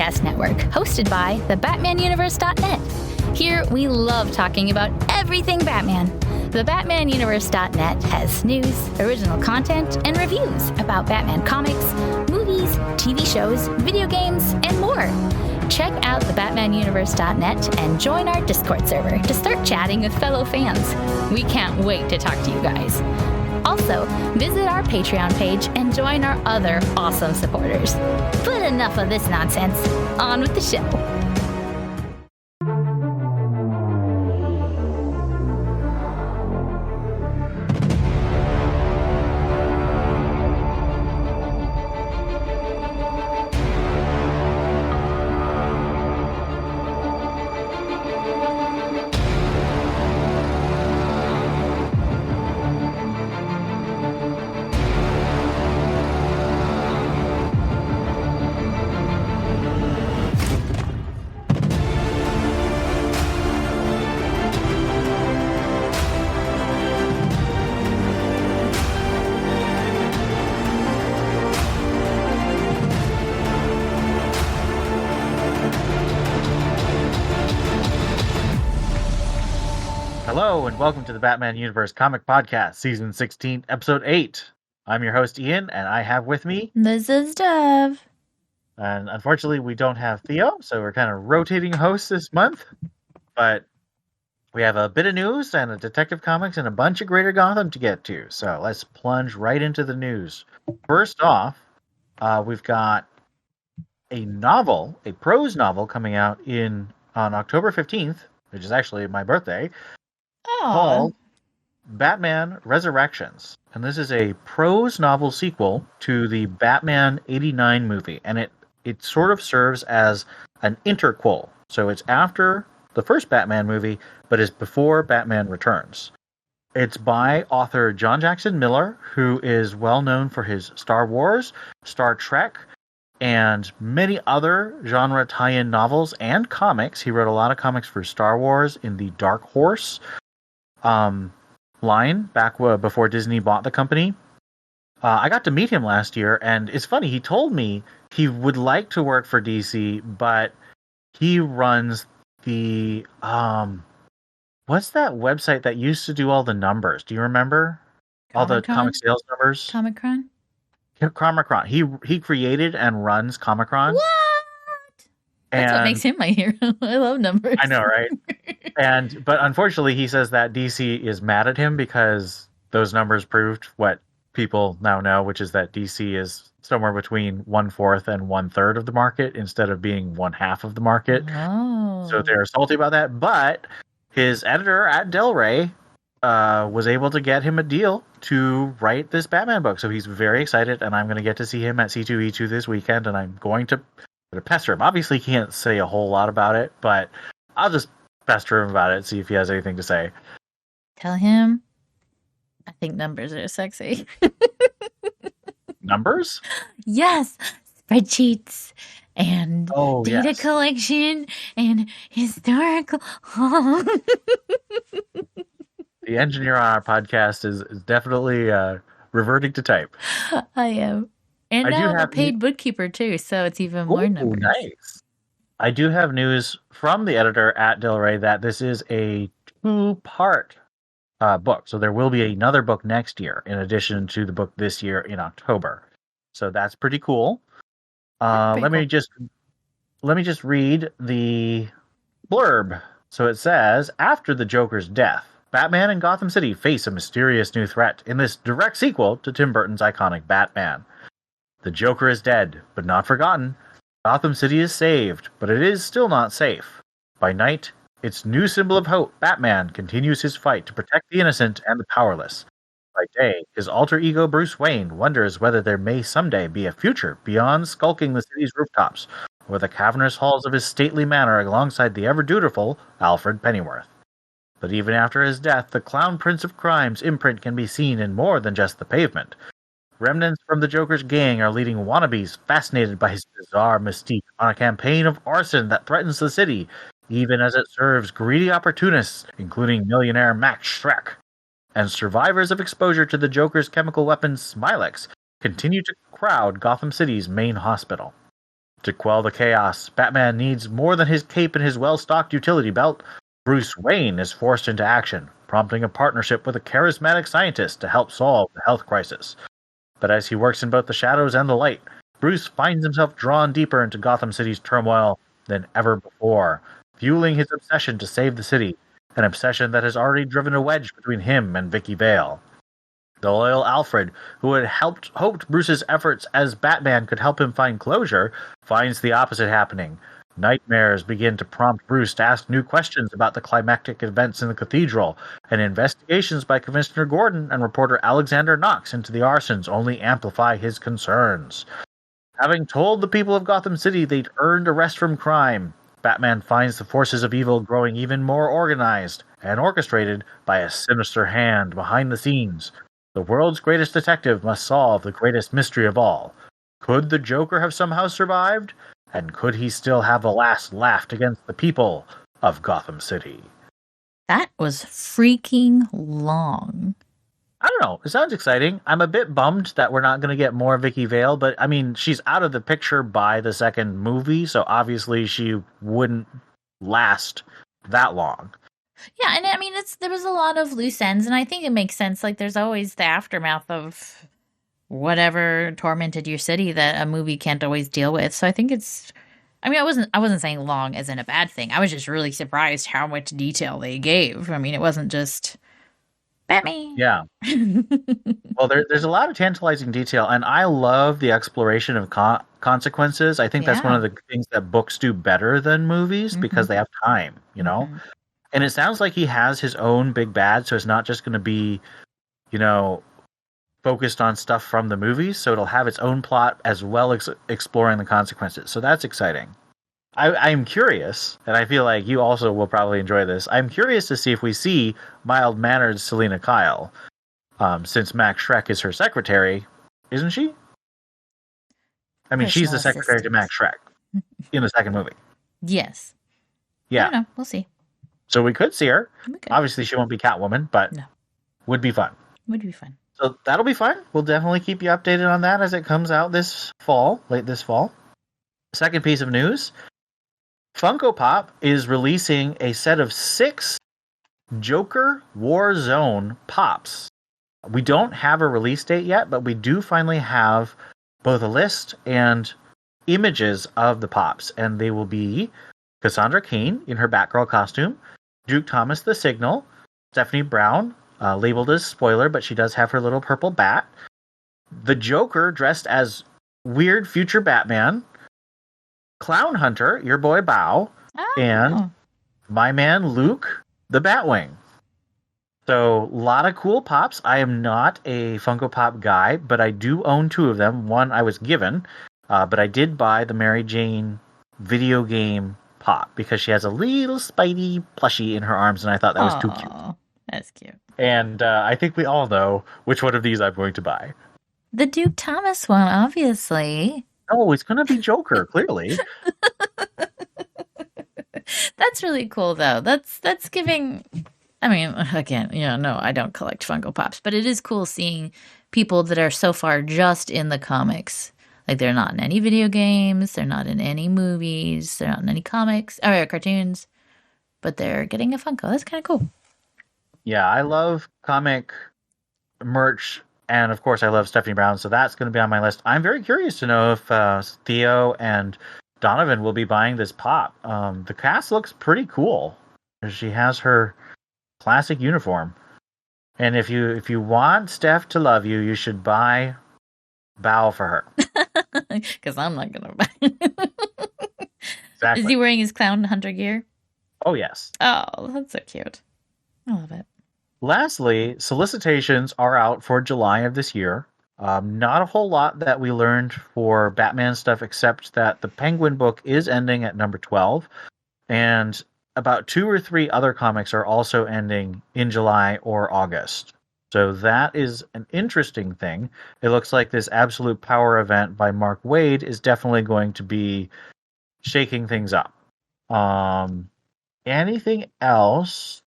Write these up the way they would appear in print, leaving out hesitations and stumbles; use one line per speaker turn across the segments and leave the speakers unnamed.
podcast network hosted by the BatmanUniverse.net. Here, we love talking about everything Batman. The BatmanUniverse.net has news, original content, and reviews about Batman comics, movies, TV shows, video games, and more. Check out the BatmanUniverse.net and join our Discord server to start chatting with fellow fans. We can't wait to talk to you guys. Also, visit our Patreon page and join our other awesome supporters. But enough of this nonsense. On with the show.
Hello, and welcome to the Batman Universe Comic Podcast, Season 16, Episode 8. I'm your host, Ian, and I have with me...
This is Steph.
And unfortunately, we don't have Theo, so we're kind of rotating hosts this month. But we have a bit of news and a Detective Comics and a bunch of Greater Gotham to get to. So let's plunge right into the news. First off, we've got a novel, a prose novel, coming out on October 15th, which is actually my birthday, called Batman Resurrections. And this is a prose novel sequel to the Batman 89 movie. And it sort of serves as an interquel. So it's after the first Batman movie, but is before Batman Returns. It's by author John Jackson Miller, who is well known for his Star Wars, Star Trek, and many other genre tie-in novels and comics. He wrote a lot of comics for Star Wars in the Dark Horse line back before Disney bought the company. I got to meet him last year, and it's funny, he told me he would like to work for DC, but he runs the what's that website that used to do all the numbers? Do you remember? All the comic sales numbers?
Comicron?
Comicron. He created and runs Comicron.
What? That's what makes him my hero. I love numbers.
I know, right? But unfortunately, he says that DC is mad at him because those numbers proved what people now know, which is that DC is somewhere between 1/4 and 1/3 of the market instead of being 1/2 of the market.
Oh.
So they're salty about that. But his editor at Del Rey was able to get him a deal to write this Batman book. So he's very excited, and I'm going to get to see him at C2E2 this weekend, and I'm going to pester him. Obviously, he can't say a whole lot about it, but I'll just pester him about it, see if he has anything to say.
Tell him I think numbers are sexy.
Numbers?
Yes. Spreadsheets and data
yes.
collection and historical.
The engineer on our podcast is definitely reverting to type.
I am. And now I'm a paid bookkeeper too, so it's even more numbers.
Nice. I do have news from the editor at Del Rey that this is a 2-part book. So there will be another book next year in addition to the book this year in October. So that's pretty cool. Let me just read the blurb. So it says, after the Joker's death, Batman and Gotham City face a mysterious new threat in this direct sequel to Tim Burton's iconic Batman. The Joker is dead, but not forgotten. Gotham City is saved, but it is still not safe. By night, its new symbol of hope, Batman, continues his fight to protect the innocent and the powerless. By day, his alter ego Bruce Wayne wonders whether there may someday be a future beyond skulking the city's rooftops or the cavernous halls of his stately manor alongside the ever-dutiful Alfred Pennyworth. But even after his death, the Clown Prince of Crime's imprint can be seen in more than just the pavement. Remnants from the Joker's gang are leading wannabes fascinated by his bizarre mystique on a campaign of arson that threatens the city, even as it serves greedy opportunists, including millionaire Max Schreck. And survivors of exposure to the Joker's chemical weapon Smilex continue to crowd Gotham City's main hospital. To quell the chaos, Batman needs more than his cape and his well-stocked utility belt. Bruce Wayne is forced into action, prompting a partnership with a charismatic scientist to help solve the health crisis. But as he works in both the shadows and the light, Bruce finds himself drawn deeper into Gotham City's turmoil than ever before, fueling his obsession to save the city, an obsession that has already driven a wedge between him and Vicky Vale. The loyal Alfred, who had hoped Bruce's efforts as Batman could help him find closure, finds the opposite happening. Nightmares begin to prompt Bruce to ask new questions about the climactic events in the cathedral, and investigations by Commissioner Gordon and reporter Alexander Knox into the arsons only amplify his concerns. Having told the people of Gotham City they'd earned a rest from crime, Batman finds the forces of evil growing even more organized and orchestrated by a sinister hand behind the scenes. The world's greatest detective must solve the greatest mystery of all. Could the Joker have somehow survived? And could he still have the last laugh against the people of Gotham City?
That was freaking long.
I don't know. It sounds exciting. I'm a bit bummed that we're not going to get more Vicky Vale, but I mean, she's out of the picture by the second movie, so obviously she wouldn't last that long.
Yeah, and I mean, there was a lot of loose ends, and I think it makes sense. Like, there's always the aftermath of whatever tormented your city that a movie can't always deal with. So I think I mean, I wasn't saying long as in a bad thing. I was just really surprised how much detail they gave. I mean, it wasn't just Batman.
Yeah. Well, there's a lot of tantalizing detail, and I love the exploration of consequences. I think that's one of the things that books do better than movies because they have time, you know? And it sounds like he has his own big bad, so it's not just going to be, focused on stuff from the movies, so it'll have its own plot as well as exploring the consequences. So that's exciting. I'm curious, and I feel like you also will probably enjoy this. I'm curious to see if we see mild-mannered Selina Kyle, since Max Schreck is her secretary, isn't she? I mean, she's the secretary to Max Schreck in the second movie.
Yes.
Yeah.
I don't know. We'll see.
So we could see her. Obviously, she won't be Catwoman, but would be fun.
Would be fun.
So that'll be fun. We'll definitely keep you updated on that as it comes out late this fall. Second piece of news. Funko Pop is releasing a set of 6 Joker Warzone Pops. We don't have a release date yet, but we do finally have both a list and images of the Pops. And they will be Cassandra Cain in her Batgirl costume, Duke Thomas the Signal, Stephanie Brown, labeled as spoiler, but she does have her little purple bat, the Joker dressed as weird future Batman, Clown Hunter, your boy Bao, and my man Luke, the Batwing. So, a lot of cool pops. I am not a Funko Pop guy, but I do own 2 of them. One I was given, but I did buy the Mary Jane video game pop because she has a little Spidey plushie in her arms, and I thought that was too cute.
That's cute.
And I think we all know which one of these I'm going to buy.
The Duke Thomas one, obviously.
Oh, it's going to be Joker, clearly.
That's really cool, though. That's giving... I mean, again, no, I don't collect Funko Pops, but it is cool seeing people that are so far just in the comics. Like, they're not in any video games, they're not in any movies, they're not in any comics, or cartoons, but they're getting a Funko. That's kind of cool.
Yeah, I love comic merch, and of course I love Stephanie Brown, so that's going to be on my list. I'm very curious to know if Theo and Donovan will be buying this pop. The cast looks pretty cool. She has her classic uniform. And if you want Steph to love you, you should buy Bao for her.
Because I'm not going to buy.
Exactly.
Is he wearing his Clown Hunter gear?
Oh, yes.
Oh, that's so cute. I love it.
Lastly, solicitations are out for July of this year. Not a whole lot that we learned for Batman stuff, except that the Penguin book is ending at number 12. And about 2 or 3 other comics are also ending in July or August. So that is an interesting thing. It looks like this Absolute Power event by Mark Waid is definitely going to be shaking things up. Anything else?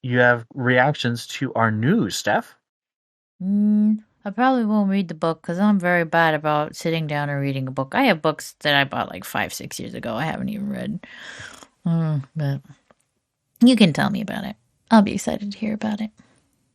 You have reactions to our news, Steph?
I probably won't read the book because I'm very bad about sitting down and reading a book. I have books that I bought like 5, 6 years ago. I haven't even read. But you can tell me about it. I'll be excited to hear about it.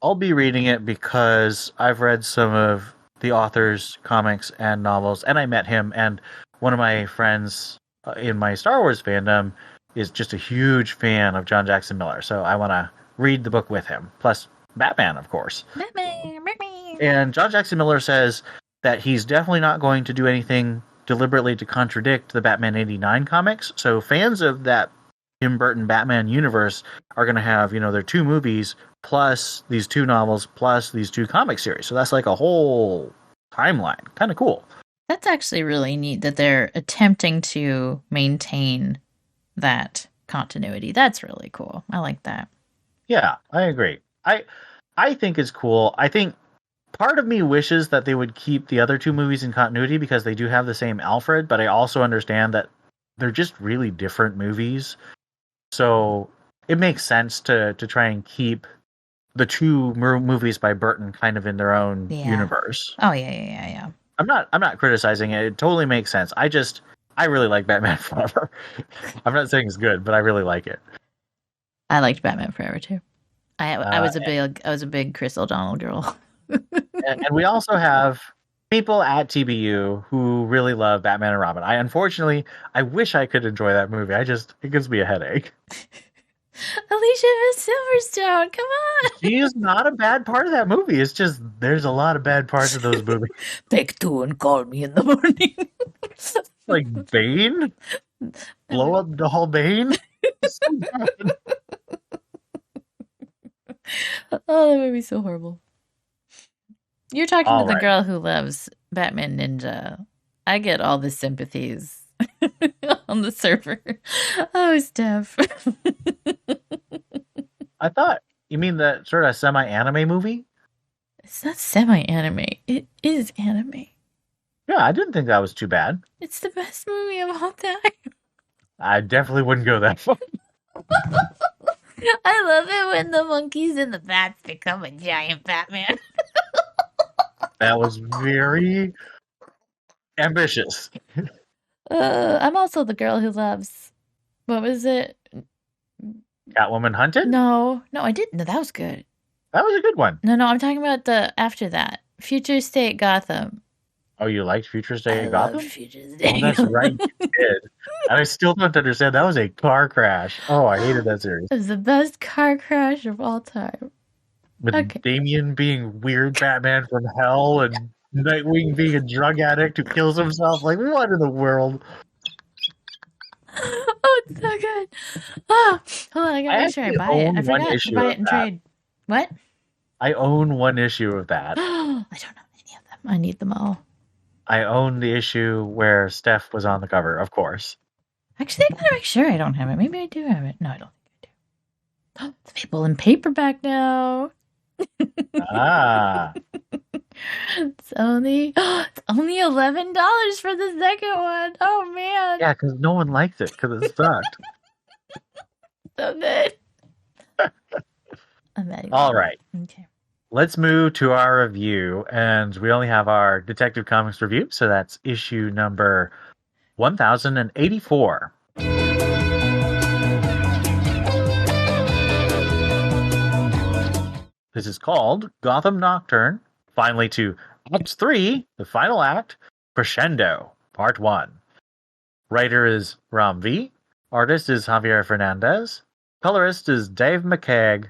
I'll be reading it because I've read some of the author's comics and novels, and I met him. And one of my friends in my Star Wars fandom is just a huge fan of John Jackson Miller, so I want to read the book with him. Plus, Batman, of course.
Batman, Batman.
And John Jackson Miller says that he's definitely not going to do anything deliberately to contradict the Batman 89 comics. So fans of that Tim Burton Batman universe are going to have, their 2 movies plus these 2 novels plus these 2 comic series. So that's like a whole timeline. Kind of cool.
That's actually really neat that they're attempting to maintain that continuity. That's really cool. I like that.
Yeah, I agree. I think it's cool. I think part of me wishes that they would keep the other 2 movies in continuity because they do have the same Alfred, but I also understand that they're just really different movies. So it makes sense to try and keep the 2 movies by Burton kind of in their own universe.
Oh yeah.
I'm not criticizing it. It totally makes sense. I really like Batman Forever. I'm not saying it's good, but I really like it.
I liked Batman Forever too. I was a big Chris O'Donnell girl.
And we also have people at TBU who really love Batman and Robin. I wish I could enjoy that movie. It gives me a headache.
Alicia Silverstone, come on!
She is not a bad part of that movie. It's just there's a lot of bad parts of those movies.
Take 2 and call me in the morning.
Like Bane? Blow up Doll Bane?
Oh, that movie's so horrible. You're talking to the girl who loves Batman Ninja. I get all the sympathies on the server. Oh, Steph.
I thought you mean that sort of semi-anime movie?
It's not semi-anime. It is anime.
Yeah, I didn't think that was too bad.
It's the best movie of all time.
I definitely wouldn't go that far.
I love it when the monkeys and the bats become a giant Batman.
That was very ambitious.
I'm also the girl who loves. What was it?
Catwoman Hunted?
No, I didn't. No, that was good.
That was a good one.
No, I'm talking about the after that. Future State Gotham.
Oh, you liked Future State Gotham?
Future State.
Oh, that's right, you did. And I still don't understand. That was a car crash. Oh, I hated that series.
It was the best car crash of all time.
With Damian being weird Batman from hell and Nightwing being a drug addict who kills himself. Like, what in the world?
Oh, it's so good. Oh, hold on, I gotta make sure I buy it. I forgot to buy it and trade. What?
I own one issue of that.
I don't know any of them. I need them all.
I own the issue where Steph was on the cover, of course.
Actually, I gotta make sure I don't have it. Maybe I do have it. No, I don't think I do. Oh, it's available in paperback now.
Ah.
It's only $11 for the second one. Oh man.
Yeah, because no one liked it because it sucked.
So good. I'm ready.
All right.
Okay.
Let's move to our review, and we only have our Detective Comics review, so that's issue number 1084. This is called Gotham Nocturne, finally to Act 3, the final act, Crescendo, Part 1. Writer is Ram V, artist is Javier Fernandez, colorist is Dave McCaig,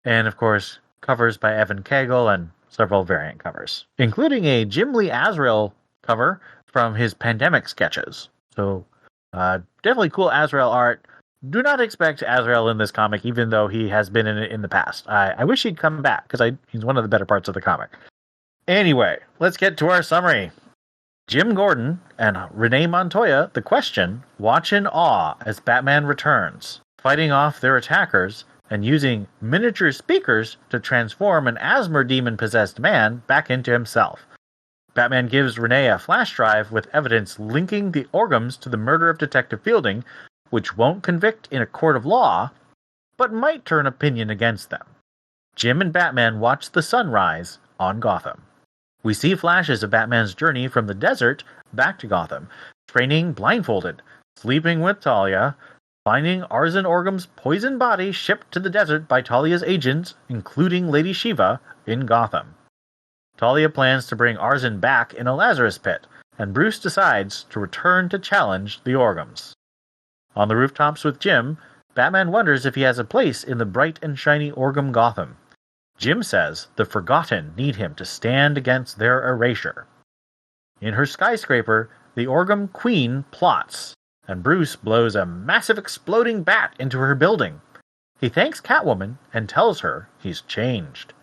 and of course, covers by Evan Cagle and several variant covers, including a Jim Lee Azrael cover from his Pandemic sketches. So, definitely cool Azrael art. Do not expect Azrael in this comic, even though he has been in it in the past. I wish he'd come back, because he's one of the better parts of the comic. Anyway, let's get to our summary. Jim Gordon and Renee Montoya, The Question, watch in awe as Batman returns, fighting off their attackers and using miniature speakers to transform an asthma demon-possessed man back into himself. Batman gives Renee a flash drive with evidence linking the Orgums to the murder of Detective Fielding, which won't convict in a court of law, but might turn opinion against them. Jim and Batman watch the sun rise on Gotham. We see flashes of Batman's journey from the desert back to Gotham, training blindfolded, sleeping with Talia, finding Arzen Orgum's poisoned body shipped to the desert by Talia's agents, including Lady Shiva, in Gotham. Talia plans to bring Arzen back in a Lazarus pit, and Bruce decides to return to challenge the Orgums. On the rooftops with Jim, Batman wonders if he has a place in the bright and shiny Orgum Gotham. Jim says the Forgotten need him to stand against their erasure. In her skyscraper, the Orgum Queen plots, and Bruce blows a massive exploding bat into her building. He thanks Catwoman and tells her he's changed.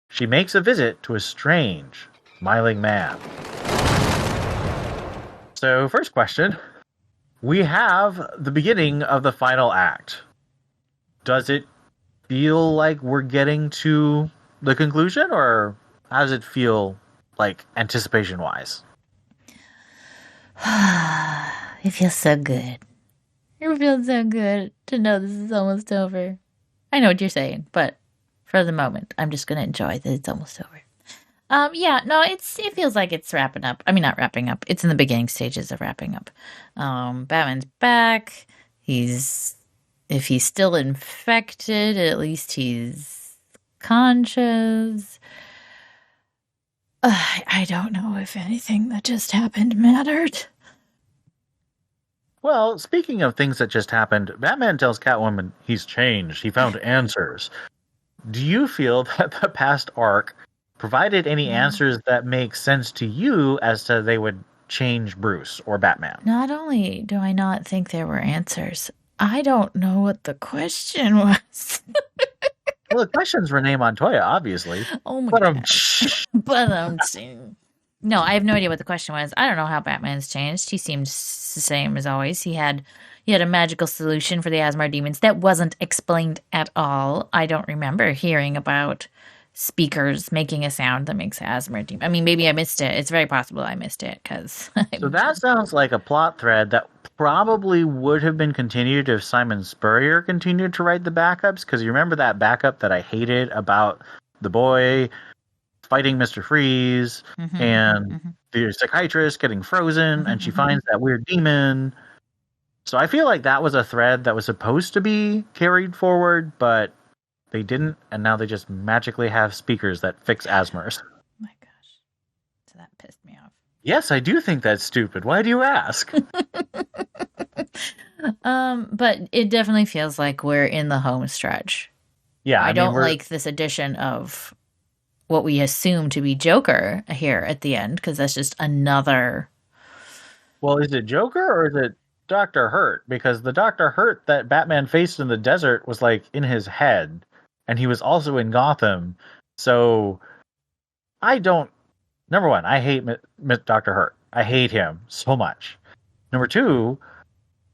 She makes a visit to a strange, smiling man. So, first question. We have the beginning of the final act. Does it feel like we're getting to the conclusion, or how does it feel, like, anticipation-wise?
It feels so good. It feels so good to know this is almost over. I know what you're saying, but for the moment, I'm just going to enjoy that it's almost over. It feels like it's wrapping up. I mean, not wrapping up. It's in the beginning stages of wrapping up. Batman's back. If he's still infected, at least he's conscious. I don't know if anything that just happened mattered.
Well, speaking of things that just happened, Batman tells Catwoman he's changed. He found answers. Do you feel that the past arc provided any answers that make sense to you as to they would change Bruce or Batman?
Not only do I not think there were answers, I don't know what the question was.
Well, the question's Renee Montoya, obviously.
Oh my
But
god. No, I have no idea what the question was. I don't know how Batman's changed. He seemed the same as always. He had a magical solution for the Asmar demons that wasn't explained at all. I don't remember hearing about speakers making a sound that makes Asmar demon. I mean, maybe I missed it. It's very possible I missed it because.
So that sounds like a plot thread that probably would have been continued if Simon Spurrier continued to write the backups. Because you remember that backup that I hated about the boy fighting Mr. Freeze and the psychiatrist getting frozen and she finds that weird demon. So I feel like that was a thread that was supposed to be carried forward, but they didn't, and now they just magically have speakers that fix Asmers.
Oh my gosh. So that pissed me off.
Yes, I do think that's stupid. Why do you ask?
But it definitely feels like we're in the home stretch.
Yeah,
I don't like this addition of what we assume to be Joker here at the end, because that's just another.
Well, is it Joker or is it Dr. Hurt? Because the Dr. Hurt that Batman faced in the desert was like in his head, and he was also in Gotham. So I don't. Number one, I hate Dr. Hurt. I hate him so much. Number two,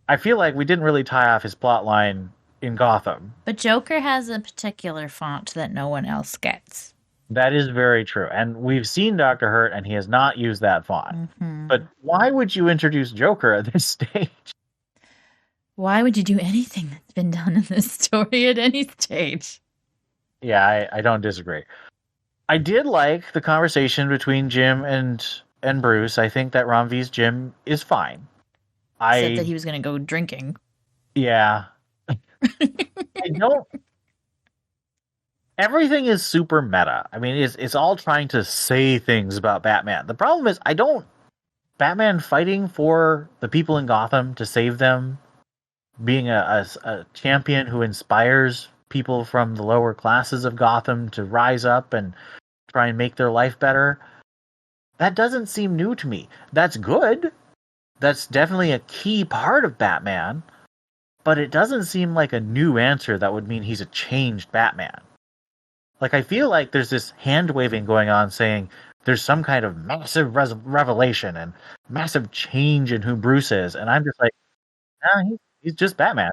I feel like we didn't really tie off his plot line in Gotham.
But Joker has a particular font that no one else gets.
That is very true. And we've seen Dr. Hurt, and he has not used that font. But why would you introduce Joker at this stage?
Why would you do anything that's been done in this story at any stage?
Yeah, I don't disagree. I did like the conversation between Jim and Bruce. I think that Ron V's Jim is fine.
Said that he was going to go drinking.
Yeah. I don't... Everything is super meta. I mean, it's all trying to say things about Batman. The problem is, Batman fighting for the people in Gotham to save them, being a champion who inspires people from the lower classes of Gotham to rise up and try and make their life better, that doesn't seem new to me. That's good. That's definitely a key part of Batman, but it doesn't seem like a new answer that would mean he's a changed Batman. Like, I feel like there's this hand-waving going on saying there's some kind of massive revelation and massive change in who Bruce is. And I'm just like, nah, he's just Batman.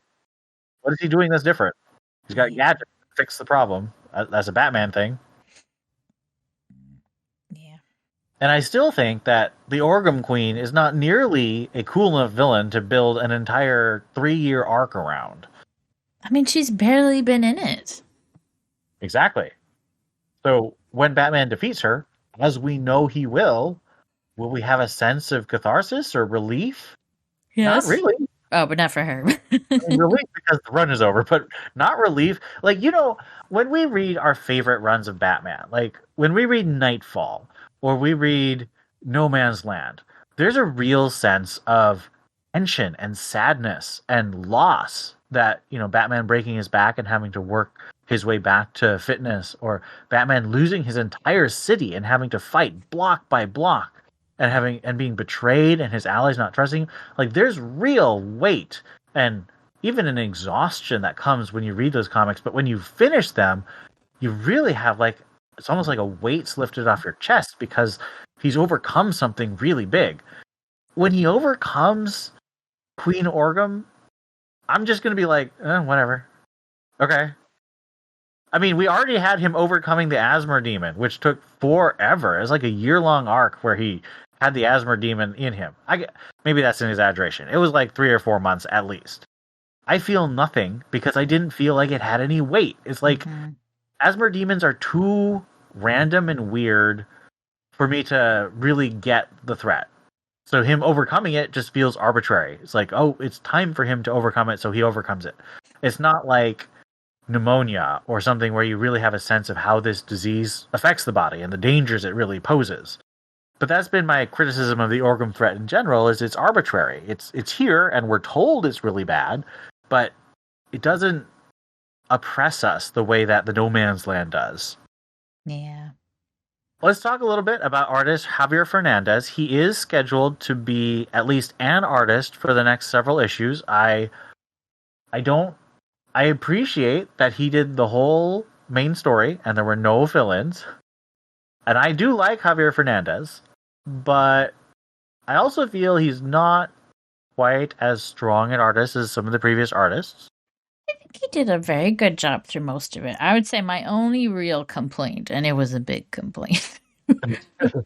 What is he doing that's different? He's got gadgets to fix the problem. That's a Batman thing.
Yeah.
And I still think that the Orgum Queen is not nearly a cool enough villain to build an entire 3-year arc around.
I mean, she's barely been in it.
Exactly. So when Batman defeats her, as we know he will we have a sense of catharsis or relief? Not
Yes.
really.
Oh, but not for her.
I mean, relief because the run is over, but not relief. Like, when we read our favorite runs of Batman, like when we read Nightfall or we read No Man's Land, there's a real sense of tension and sadness and loss that, Batman breaking his back and having to work his way back to fitness, or Batman losing his entire city and having to fight block by block and being betrayed and his allies not trusting him. Like, there's real weight and even an exhaustion that comes when you read those comics, but when you finish them, you really have it's almost like a weight's lifted off your chest because he's overcome something really big. When he overcomes Queen Orgum, I'm just gonna be like, whatever. Okay. I mean, we already had him overcoming the Asthma Demon, which took forever. It was like a year-long arc where he had the Asthma Demon in him. Maybe that's an exaggeration. It was like 3 or 4 months at least. I feel nothing because I didn't feel like it had any weight. It's like Asthma Demons are too random and weird for me to really get the threat. So him overcoming it just feels arbitrary. It's like, oh, it's time for him to overcome it, so he overcomes it. It's not like pneumonia or something where you really have a sense of how this disease affects the body and the dangers it really poses. But that's been my criticism of the Orgum threat in general, is it's arbitrary. It's here and we're told it's really bad, but it doesn't oppress us the way that the No Man's Land does.
Yeah.
Let's talk a little bit about artist Javier Fernandez. He is scheduled to be at least an artist for the next several issues. I appreciate that he did the whole main story and there were no fill-ins. And I do like Javier Fernandez, but I also feel he's not quite as strong an artist as some of the previous artists.
I think he did a very good job through most of it. I would say my only real complaint, and it was a big complaint,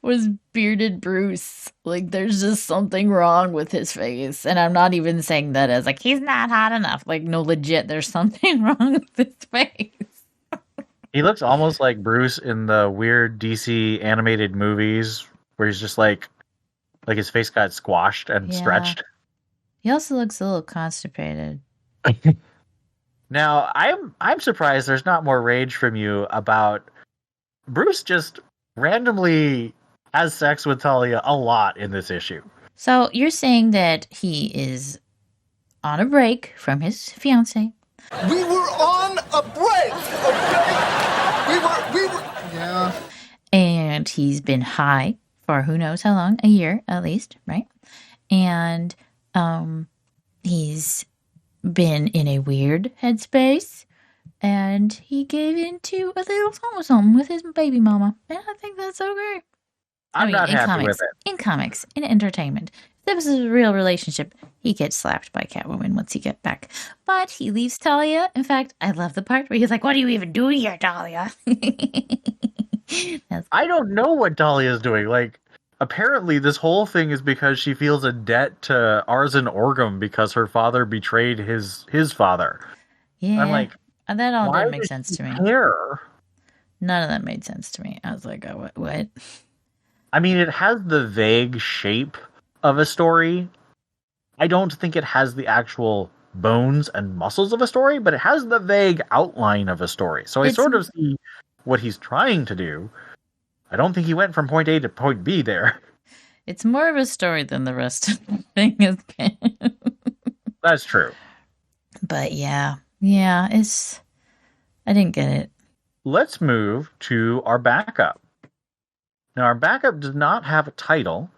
was bearded Bruce. Like, there's just something wrong with his face. And I'm not even saying that as like, he's not hot enough. Like, no, legit, there's something wrong with his face.
He looks almost like Bruce in the weird DC animated movies where he's just like his face got squashed and stretched.
He also looks a little constipated.
Now, I'm surprised there's not more rage from you about Bruce just randomly has sex with Talia a lot in this issue.
So you're saying that he is on a break from his fiancée.
We were on a break, okay? We were, yeah.
And he's been high for who knows how long, a year at least, right? And he's been in a weird headspace, and he gave into a little something with his baby mama. And I think that's so great.
I'm not happy
comics,
with it.
In comics, in entertainment. If this was a real relationship, he gets slapped by Catwoman once he gets back. But he leaves Talia. In fact, I love the part where he's like, what are you even doing here, Talia?
I don't know what Dahlia's doing. Like, apparently this whole thing is because she feels a debt to Arzen Orgum because her father betrayed his father.
Yeah.
I'm like,
that all
why
didn't make
does
sense
she
to me.
care?
None of that made sense to me. I was like, oh, what?
I mean, it has the vague shape of a story. I don't think it has the actual bones and muscles of a story, but it has the vague outline of a story. So I sort of see what he's trying to do. I don't think he went from point A to point B there.
It's more of a story than the rest of the thing has been.
That's true.
But yeah, I didn't get it.
Let's move to our backup. Now, our backup does not have a title.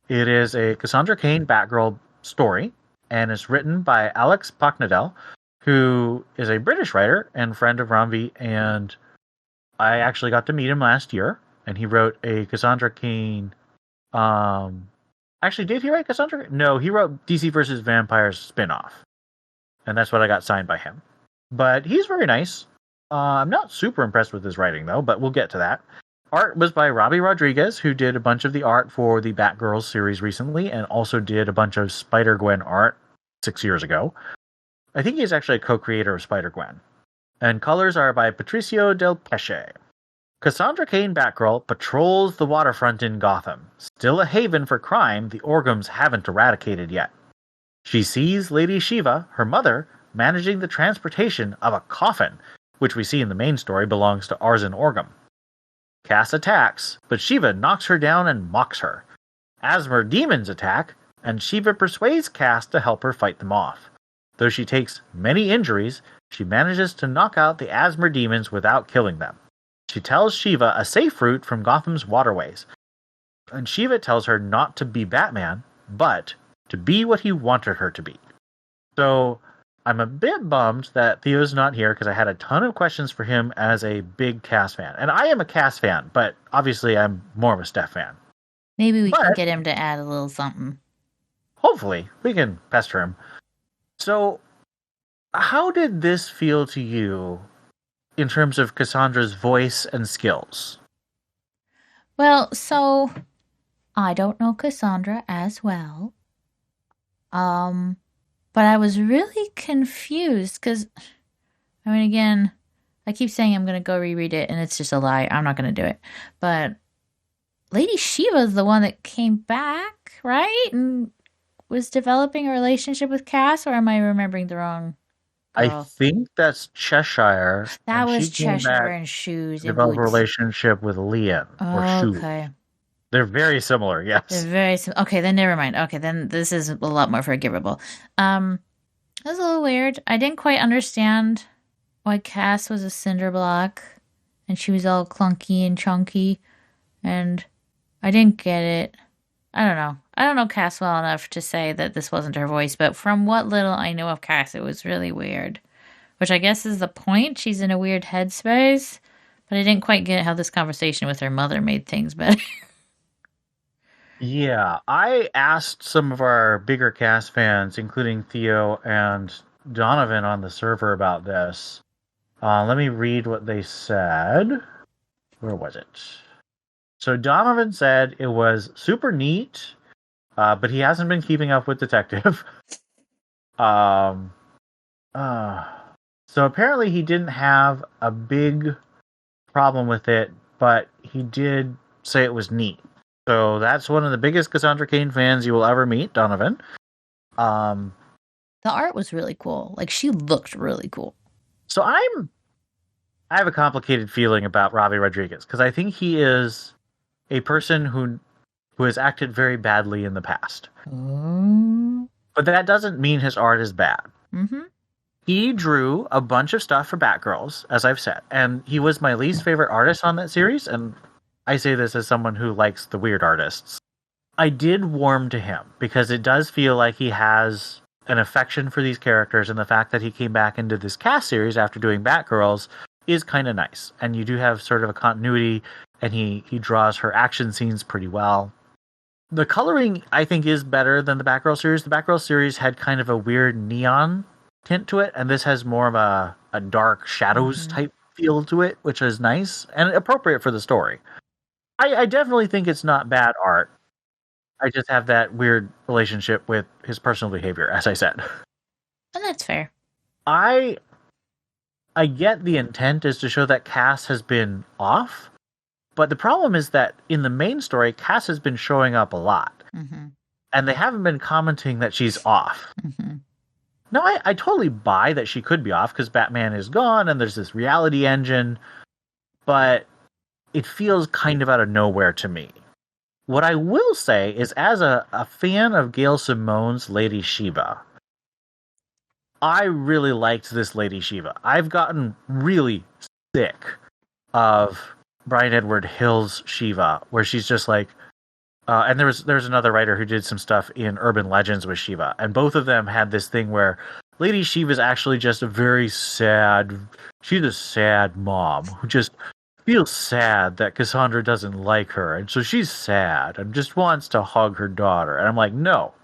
It is a Cassandra Cain Batgirl story, and it's written by Alex Pocknadel, who is a British writer and friend of Ramvi, and I actually got to meet him last year, and he wrote a Cassandra Cain... Actually, did he write Cassandra? No, he wrote DC vs. Vampires spin-off, and that's what I got signed by him. But he's very nice. I'm not super impressed with his writing, though, but we'll get to that. Art was by Robbie Rodriguez, who did a bunch of the art for the Batgirls series recently, and also did a bunch of Spider-Gwen art 6 years ago. I think he's actually a co-creator of Spider-Gwen. And colors are by Patricio Del Pesce. Cassandra Cain Batgirl patrols the waterfront in Gotham, still a haven for crime the Orgums haven't eradicated yet. She sees Lady Shiva, her mother, managing the transportation of a coffin, which we see in the main story belongs to Arzen Orgum. Cass attacks, but Shiva knocks her down and mocks her. Asmer demons attack, and Shiva persuades Cass to help her fight them off. Though she takes many injuries, she manages to knock out the Asmer demons without killing them. She tells Shiva a safe route from Gotham's waterways, and Shiva tells her not to be Batman, but to be what he wanted her to be. So, I'm a bit bummed that Theo's not here because I had a ton of questions for him as a big Cass fan. And I am a Cass fan, but obviously I'm more of a Steph fan.
Maybe we can get him to add a little something.
Hopefully, we can pester him. So, how did this feel to you in terms of Cassandra's voice and skills?
Well, so I don't know Cassandra as well. But I was really confused because, I mean, again, I keep saying I'm going to go reread it, and it's just a lie. I'm not going to do it. But Lady Shiva is the one that came back, right? And was developing a relationship with Cass, or am I remembering the wrong girl?
I think that's Cheshire.
That was Cheshire and Shoes.
Develop a relationship with Leon or Shoes.
Okay.
They're very similar, yes.
They're very similar. Okay, then never mind. Okay, then this is a lot more forgivable. That was a little weird. I didn't quite understand why Cass was a cinder block and she was all clunky and chunky, and I didn't get it. I don't know. I don't know Cass well enough to say that this wasn't her voice, but from what little I know of Cass, it was really weird. Which I guess is the point. She's in a weird headspace, but I didn't quite get how this conversation with her mother made things better.
Yeah, I asked some of our bigger Cass fans, including Theo and Donovan on the server about this. Let me read what they said. Where was it? So Donovan said it was super neat, but he hasn't been keeping up with Detective. So apparently he didn't have a big problem with it, but he did say it was neat. So that's one of the biggest Cassandra Cain fans you will ever meet, Donovan.
The art was really cool. Like, she looked really cool.
So I have a complicated feeling about Robbie Rodriguez because I think he is a person who has acted very badly in the past. But that doesn't mean his art is bad.
Mm-hmm.
He drew a bunch of stuff for Batgirls, as I've said, and he was my least favorite artist on that series, and I say this as someone who likes the weird artists. I did warm to him because it does feel like he has an affection for these characters, and the fact that he came back into this Cass series after doing Batgirls is kind of nice. And you do have sort of a continuity, and he draws her action scenes pretty well. The coloring, I think, is better than the Batgirl series. The Batgirl series had kind of a weird neon tint to it, and this has more of a dark shadows type feel to it, which is nice and appropriate for the story. I definitely think it's not bad art. I just have that weird relationship with his personal behavior, as I said.
And that's fair.
I get the intent is to show that Cass has been off, but the problem is that in the main story, Cass has been showing up a lot.
Mm-hmm.
And they haven't been commenting that she's off.
Mm-hmm.
Now, I totally buy that she could be off because Batman is gone and there's this reality engine, but it feels kind of out of nowhere to me. What I will say is, as a fan of Gail Simone's Lady Shiva, I really liked this Lady Shiva. I've gotten really sick of Brian Edward Hill's Shiva, where she's just like, and there's another writer who did some stuff in Urban Legends with Shiva, and both of them had this thing where Lady Shiva is actually just a very sad, she's a sad mom who just feels sad that Cassandra doesn't like her, and so she's sad and just wants to hug her daughter. And I'm like, no.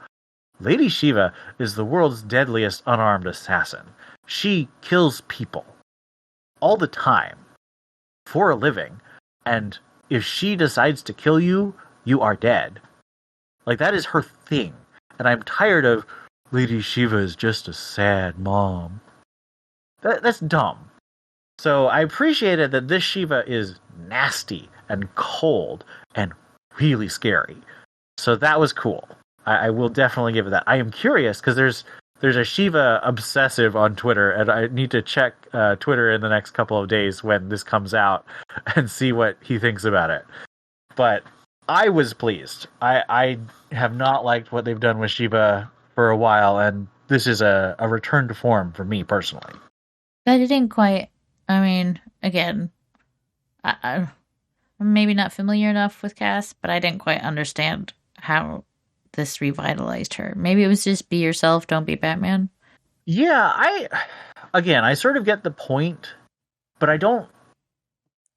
Lady Shiva is the world's deadliest unarmed assassin. She kills people all the time for a living, and if she decides to kill you, you are dead. Like, that is her thing. And I'm tired of Lady Shiva is just a sad mom. That's dumb. So I appreciated that this Shiva is nasty and cold and really scary. So that was cool. I will definitely give it that. I am curious because there's a Shiva obsessive on Twitter, and I need to check Twitter in the next couple of days when this comes out and see what he thinks about it. But I was pleased. I have not liked what they've done with Shiva for a while, and this is a return to form for me personally.
I didn't quite. I mean, again, I'm maybe not familiar enough with Cass, but I didn't quite understand how this revitalized her. Maybe it was just be yourself, don't be Batman.
Yeah, I sort of get the point, but I don't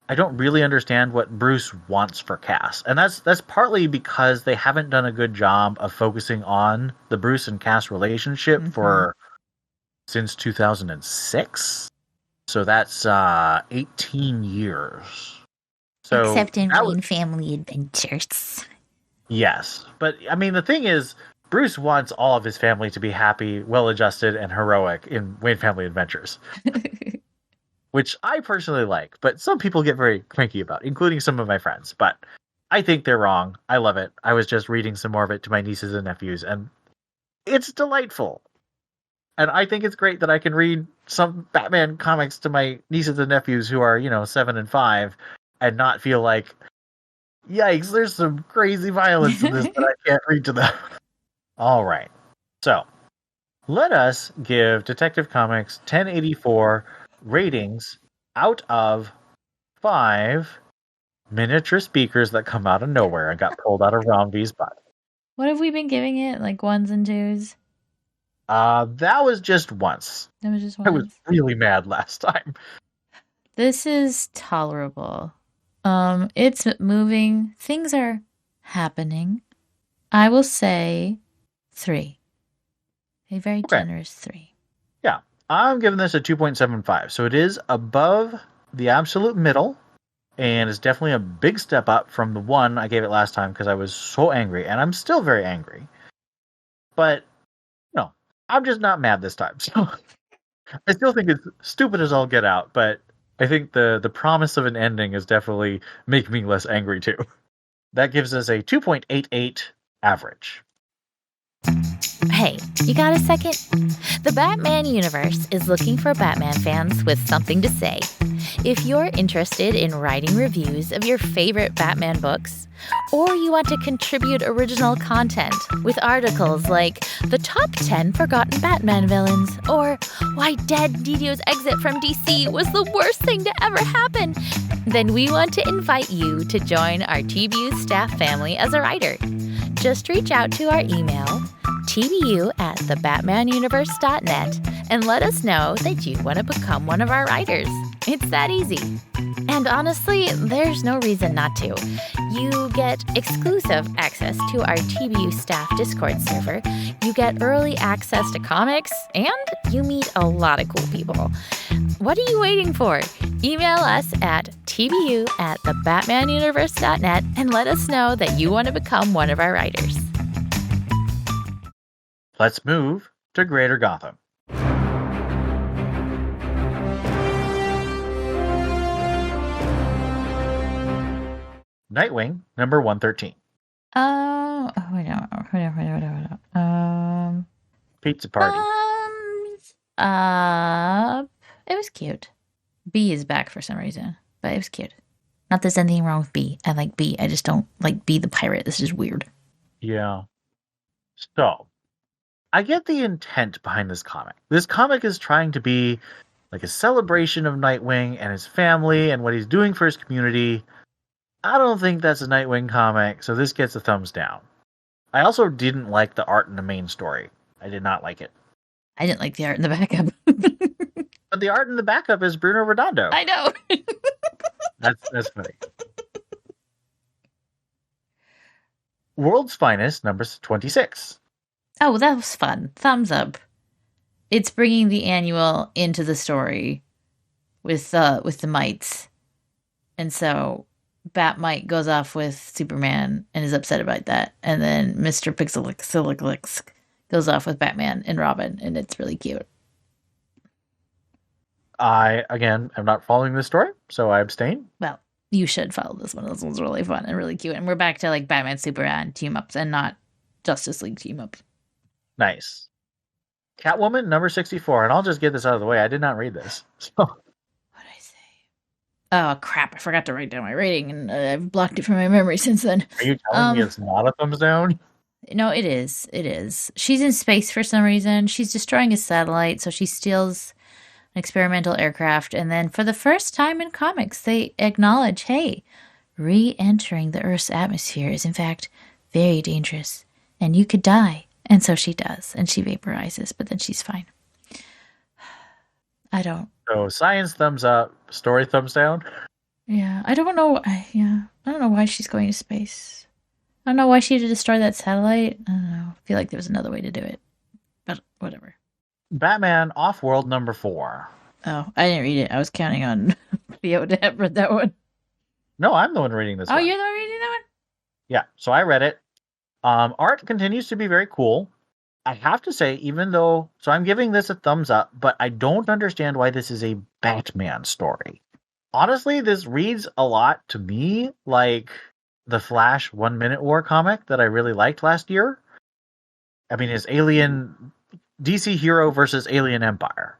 really understand what Bruce wants for Cass. And that's partly because they haven't done a good job of focusing on the Bruce and Cass relationship since 2006. So that's 18 years. So
Except in Wayne Family Adventures.
Yes. But, I mean, the thing is, Bruce wants all of his family to be happy, well-adjusted, and heroic in Wayne Family Adventures. Which I personally like, but some people get very cranky about, including some of my friends. But I think they're wrong. I love it. I was just reading some more of it to my nieces and nephews, and it's delightful. And I think it's great that I can read some Batman comics to my nieces and nephews who are, 7 and 5, and not feel like, yikes, there's some crazy violence in this that I can't read to them. All right. So, let us give Detective Comics 1084 ratings out of 5 miniature speakers that come out of nowhere and got pulled out of Romney's butt.
What have we been giving it? Like 1s and 2s?
That was just once.
That was just
I was
once.
really mad last time.
This is tolerable. It's moving. Things are happening. I will say 3. A very generous 3.
Yeah. I'm giving this a 2.75. So it is above the absolute middle, and it's definitely a big step up from the 1 I gave it last time because I was so angry, and I'm still very angry. But, no, I'm just not mad this time. So I still think it's stupid as all get out, but I think the promise of an ending is definitely making me less angry too. That gives us a 2.88 average.
Hey, you got a second? The Batman universe is looking for Batman fans with something to say. If you're interested in writing reviews of your favorite Batman books, or you want to contribute original content with articles like The Top 10 Forgotten Batman Villains, or Why Dead Didio's exit from DC was the worst thing to ever happen, then we want to invite you to join our TBU staff family as a writer. Just reach out to our email, tbu@thebatmanuniverse.net, and let us know that you want to become one of our writers. It's that easy. And honestly, there's no reason not to. You get exclusive access to our TBU staff Discord server, you get early access to comics, and you meet a lot of cool people. What are you waiting for? Email us at tbu@thebatmanuniverse.net and let us know that you want to become one of our writers.
Let's move to Greater Gotham. Nightwing, number 113. Pizza Party.
It was cute. B is back for some reason, but it was cute. Not there's anything wrong with B. I like B. I just don't like B the pirate. This is weird.
Yeah. So, I get the intent behind this comic. This comic is trying to be like a celebration of Nightwing and his family and what he's doing for his community. I don't think that's a Nightwing comic, so this gets a thumbs down. I also didn't like the art in the main story. I did not like it.
I didn't like the art in the backup.
But the art in the backup is Bruno Redondo.
I know.
That's funny. World's Finest, number 26.
Oh, that was fun. Thumbs up. It's bringing the annual into the story with the mites. And so Batmite goes off with Superman and is upset about that. And then Mr. Pixelix goes off with Batman and Robin, and it's really cute.
I, again, am not following this story, so I abstain.
Well, you should follow this one. This one's really fun and really cute. And we're back to like Batman Superman team ups and not Justice League team ups.
Nice. Catwoman, number 64. And I'll just get this out of the way. I did not read this. So,
What did I say? Oh, crap. I forgot to write down my rating and I've blocked it from my memory since then.
are you telling me it's not a thumbs down?
No, it is. It is. She's in space for some reason. She's destroying a satellite, so she steals an experimental aircraft. And then for the first time in comics, they acknowledge, hey, re-entering the Earth's atmosphere is in fact very dangerous and you could die. And so she does, and she vaporizes, but then she's fine. I don't.
So science thumbs up, story thumbs down.
Yeah, I don't know. I don't know why she's going to space. I don't know why she had to destroy that satellite. I don't know. I feel like there was another way to do it, but whatever.
Batman Offworld, number 4.
Oh, I didn't read it. I was counting on Theo to have read that one.
No, I'm the one reading this
Oh,
one.
you're the one reading that one?
Yeah, so I read it. Art continues to be very cool. I have to say, even though, so I'm giving this a thumbs up, but I don't understand why this is a Batman story. Honestly, this reads a lot to me like the Flash 1 Minute War comic that I really liked last year. I mean, it's Alien DC Hero versus Alien Empire.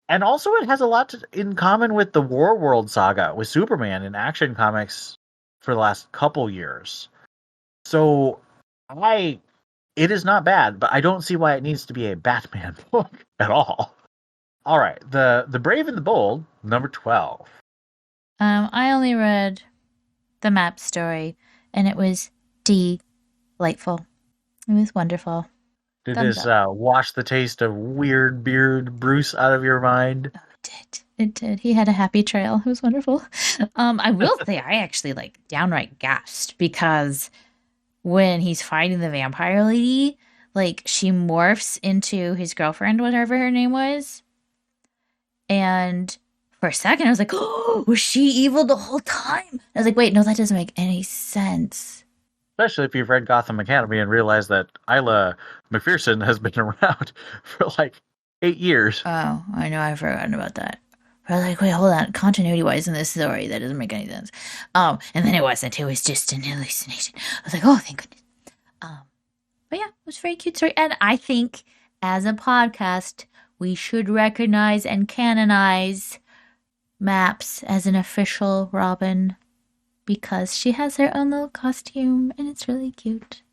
And also it has a lot in common with the War World saga with Superman in Action Comics for the last couple years. So it is not bad, but I don't see why it needs to be a Batman book at all. All right, the Brave and the Bold, number 12.
I only read the map story, and it was delightful. It was wonderful.
Did
Thumbs
this
up.
wash the taste of weird beard Bruce out of your mind?
Oh, it did. It did. He had a happy trail. It was wonderful. I will say I actually like downright gasped because when he's fighting the vampire lady, like she morphs into his girlfriend, whatever her name was. And for a second, I was like, oh, was she evil the whole time? I was like, wait, no, that doesn't make any sense.
Especially if you've read Gotham Academy and realize that Isla McPherson has been around for like 8 years.
Oh, I know, I've forgotten about that. But I was like, wait, hold on. Continuity-wise in this story, that doesn't make any sense. And then it wasn't. It was just an hallucination. I was like, oh, thank goodness. But yeah, it was a very cute story. And I think, as a podcast, we should recognize and canonize Maps as an official Robin because she has her own little costume and it's really cute.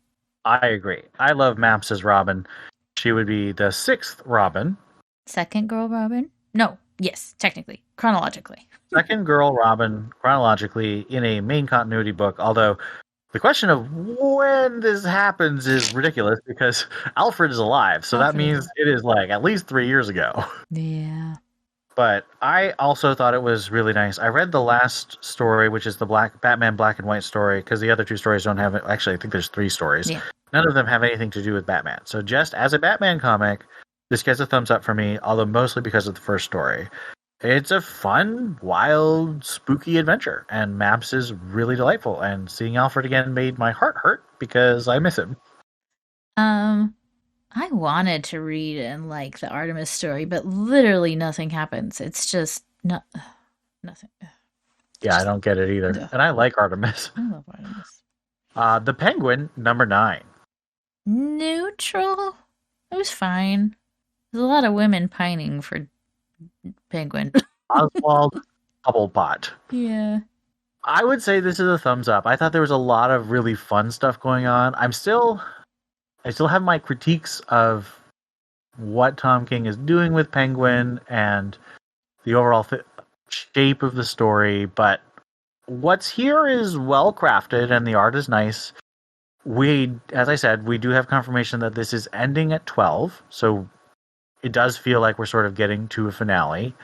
I agree. I love Maps as Robin. She would be the 6th Robin.
Second girl Robin? No, yes, technically, chronologically.
Second girl Robin, chronologically, in a main continuity book. Although the question of when this happens is ridiculous because Alfred is alive. So that means it is like at least 3 years ago.
Yeah.
But I also thought it was really nice. I read the last story, which is the Batman Black and White story, because the other 2 stories don't have it. Actually, I think there's 3 stories. Yeah. None of them have anything to do with Batman. So just as a Batman comic, this gets a thumbs up for me, although mostly because of the first story. It's a fun, wild, spooky adventure, and Maps is really delightful. And seeing Alfred again made my heart hurt because I miss him.
I wanted to read and like the Artemis story, but literally nothing happens. It's just nothing.
Yeah, I don't get it either. And I like Artemis.
I love Artemis.
The Penguin, number 9.
Neutral. It was fine. There's a lot of women pining for Penguin.
Oswald Cobblepot.
Yeah.
I would say this is a thumbs up. I thought there was a lot of really fun stuff going on. I still have my critiques of what Tom King is doing with Penguin and the overall shape of the story, but what's here is well crafted and the art is nice. As I said, we do have confirmation that this is ending at 12, so it does feel like we're sort of getting to a finale.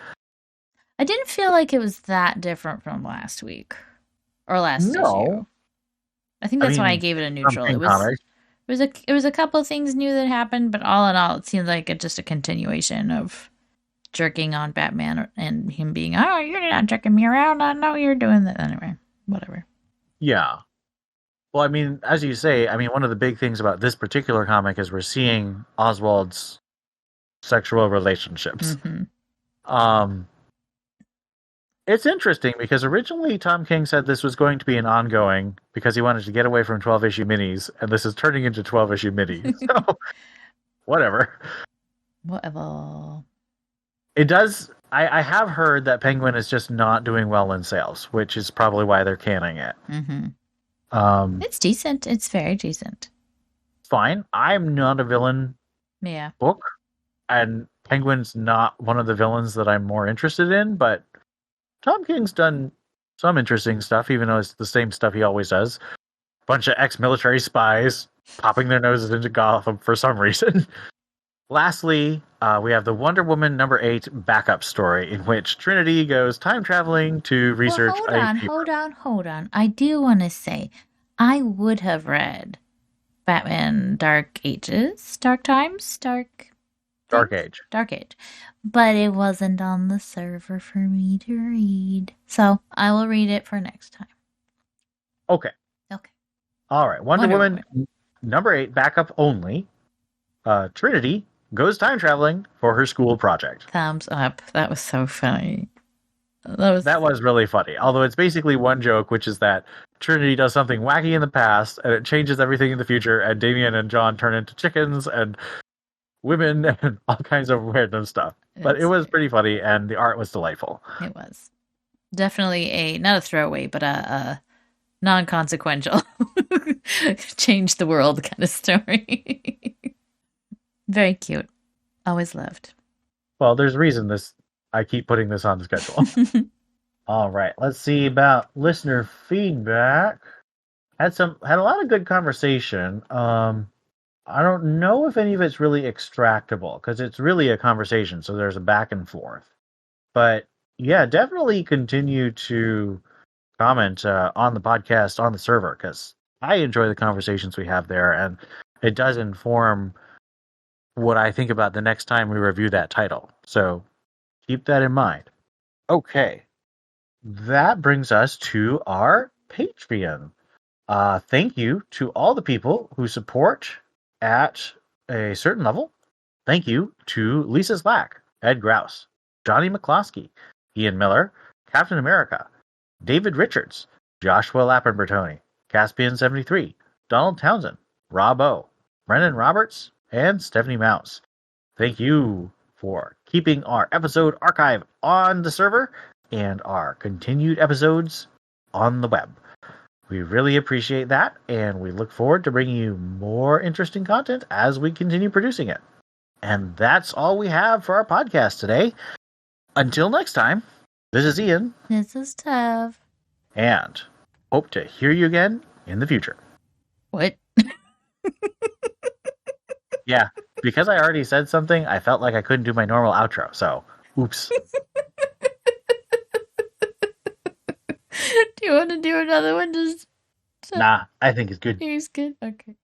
I didn't feel like it was that different from last week or last issue. I think that's why I gave it a neutral. It was a couple of things new that happened, but all in all, it seemed like it's just a continuation of jerking on Batman and him being, oh, you're not jerking me around. I know you're doing that. Anyway, whatever.
Yeah. Well, I mean, as you say, I mean, one of the big things about this particular comic is we're seeing Oswald's sexual relationships.
Mm-hmm.
It's interesting because originally Tom King said this was going to be an ongoing because he wanted to get away from 12-issue minis, and this is turning into 12-issue minis. So, whatever.
Whatever.
It does. I have heard that Penguin is just not doing well in sales, which is probably why they're canning it.
Mm-hmm. It's decent. It's very decent.
Fine. I'm not a villain
Yeah.
book, and Penguin's not one of the villains that I'm more interested in, but Tom King's done some interesting stuff, even though it's the same stuff he always does. Bunch of ex-military spies popping their noses into Gotham for some reason. Lastly, we have the Wonder Woman #8 backup story, in which Trinity goes time traveling to research.
Well, hold on. I do want to say, I would have read Batman Dark Ages, Dark Age, but it wasn't on the server for me to read, so I will read it for next time.
Okay. All right. Wonder Woman #8 backup only. Trinity goes time traveling for her school project.
Thumbs up. That was so funny.
That was really funny. Although it's basically one joke, which is that Trinity does something wacky in the past and it changes everything in the future, and Damian and John turn into chickens and women and all kinds of random stuff. But it was pretty funny, and the art was delightful.
It was definitely not a throwaway, but a non-consequential change the world kind of story. Very cute. Always loved.
Well, there's a reason I keep putting this on the schedule. All right, let's see about listener feedback. Had a lot of good conversation. I don't know if any of it's really extractable because it's really a conversation, so there's a back and forth. But yeah, definitely continue to comment on the podcast on the server because I enjoy the conversations we have there, and it does inform what I think about the next time we review that title. So keep that in mind. Okay. That brings us to our Patreon. Thank you to all the people who support at a certain level. Thank you to Lisa Slack, Ed Grouse, Johnny McCloskey, Ian Miller, Captain America, David Richards, Joshua Lappenbertoni, Caspian73, Donald Townsend, Rob O, Brennan Roberts, and Stephanie Mouse. Thank you for keeping our episode archive on the server and our continued episodes on the web. We really appreciate that, and we look forward to bringing you more interesting content as we continue producing it. And that's all we have for our podcast today. Until next time, this is Ian.
This is Steph.
And hope to hear you again in the future.
What?
Yeah, because I already said something, I felt like I couldn't do my normal outro, so oops.
Do you want to do another one?
Nah, I think it's good.
It's good? Okay.